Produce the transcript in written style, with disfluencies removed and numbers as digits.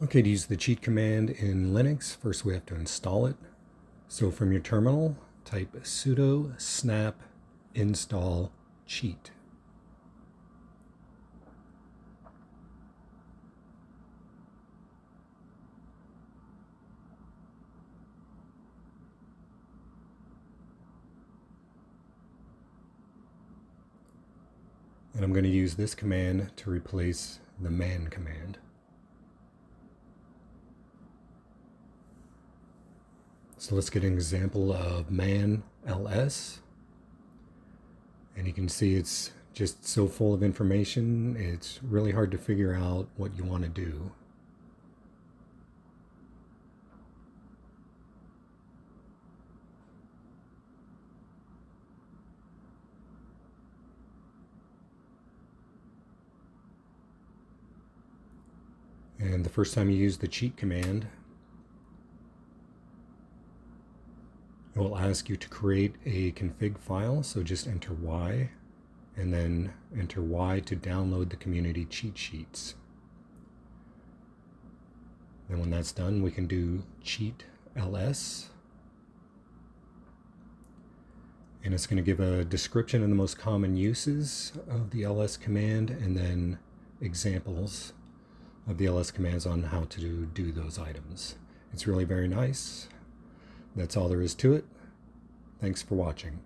Okay, to use the cheat command in Linux, first we have to install it. So from your terminal, type sudo snap install cheat. And I'm going to use this command to replace the man command. So let's get an example of man ls. And you can see it's just so full of information, it's really hard to figure out what you want to do. And the first time you use the cheat command, it will ask you to create a config file, so just enter Y, and then enter Y to download the community cheat sheets. Then when that's done, we can do cheat ls, and it's going to give a description of the most common uses of the ls command, and then examples of the ls commands on how to do those items. It's really very nice. That's all there is to it. Thanks for watching.